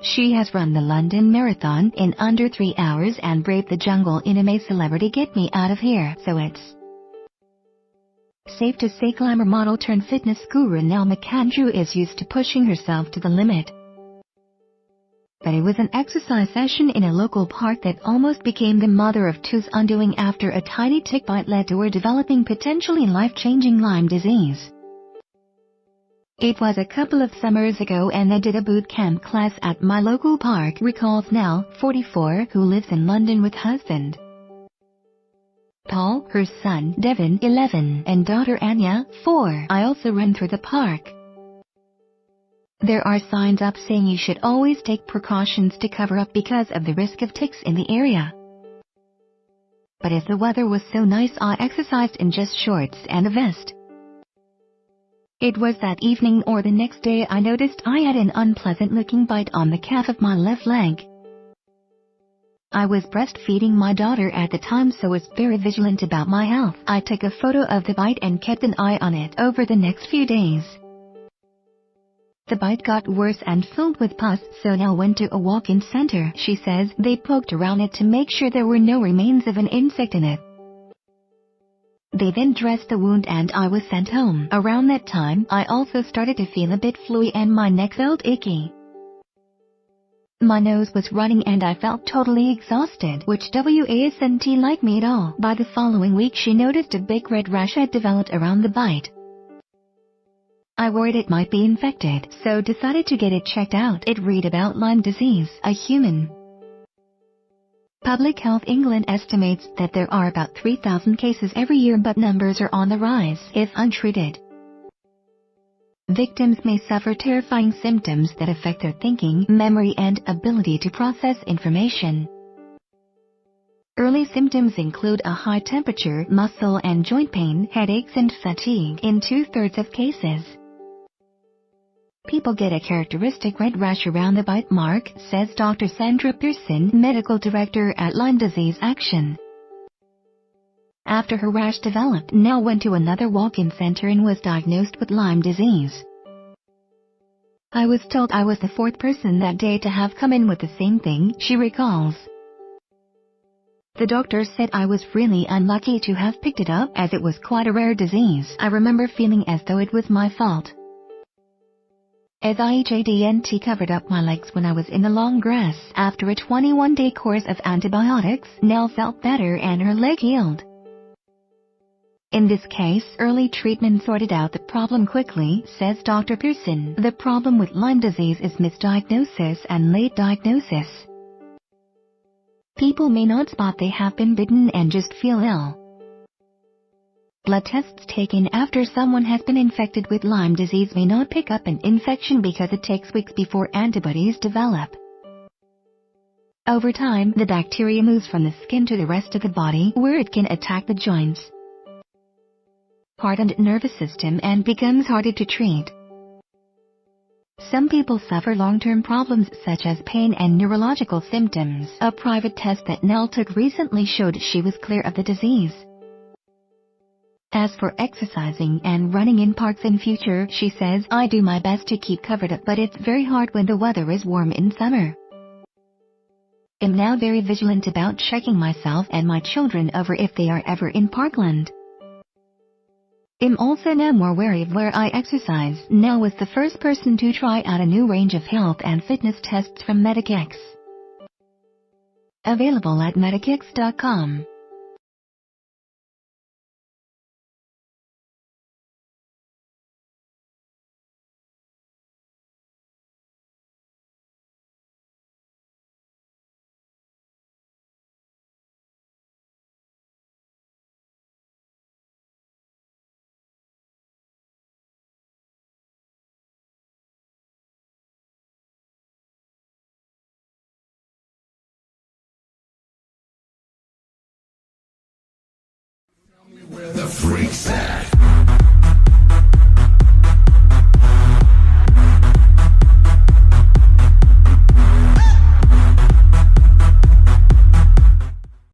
She has run the London Marathon in under 3 hours and braved the jungle in a celebrity get me out of here, so it's safe to say glamour model turned fitness guru NELL MCANDREW is used to pushing herself to the limit. But it was an exercise session in a local park that almost became the mother of two's undoing after a tiny tick bite led to her developing potentially life-changing Lyme disease. It was a couple of summers ago and I did a boot camp class at my local park, recalls Nell, 44, who lives in London with husband Paul, her son Devin, 11, and daughter Anya, 4. I also run through the park. There are signs up saying you should always take precautions to cover up because of the risk of ticks in the area. But as the weather was so nice, I exercised in just shorts and a vest. It was that evening or the next day I noticed I had an unpleasant-looking bite on the calf of my left leg. I was breastfeeding my daughter at the time, so was very vigilant about my health. I took a photo of the bite and kept an eye on it over the next few days. The bite got worse and filled with pus, so Nell went to a walk-in center. She says they poked around it to make sure there were no remains of an insect in it. They then dressed the wound and I was sent home. Around that time, I also started to feel a bit fluey and my neck felt icky. My nose was running and I felt totally exhausted, which wasn't like me at all. By the following week she noticed a big red rash had developed around the bite. I worried it might be infected, so decided to get it checked out. It read about Lyme disease. A human Public Health England estimates that there are about 3,000 cases every year, but numbers are on the rise if untreated. Victims may suffer terrifying symptoms that affect their thinking, memory, and ability to process information. Early symptoms include a high temperature, muscle and joint pain, headaches, and fatigue in 2/3 of cases. People get a characteristic red rash around the bite mark, says Dr. Sandra Pearson, medical director at Lyme Disease Action. After her rash developed, Nell went to another walk-in center and was diagnosed with Lyme disease. I was told I was the 4th person that day to have come in with the same thing, she recalls. The doctor said I was really unlucky to have picked it up, as it was quite a rare disease. I remember feeling as though it was my fault, as I hadn't covered up my legs when I was in the long grass. After a 21-day course of antibiotics, Nell felt better and her leg healed. In this case, early treatment sorted out the problem quickly, says Dr. Pearson. The problem with Lyme disease is misdiagnosis and late diagnosis. People may not spot they have been bitten and just feel ill. Blood tests taken after someone has been infected with Lyme disease may not pick up an infection because it takes weeks before antibodies develop. Over time, the bacteria moves from the skin to the rest of the body, where it can attack the joints, heart and nervous system, and becomes harder to treat. Some people suffer long-term problems such as pain and neurological symptoms. A private test that Nell took recently showed she was clear of the disease. As for exercising and running in parks in future, she says, I do my best to keep covered up, but it's very hard when the weather is warm in summer. I'm now very vigilant about checking myself and my children over if they are ever in Parkland. I'm also now more wary of where I exercise. Nell was the first person to try out a new range of health and fitness tests from Medicx. Available at medicx.com. Where the freaks at?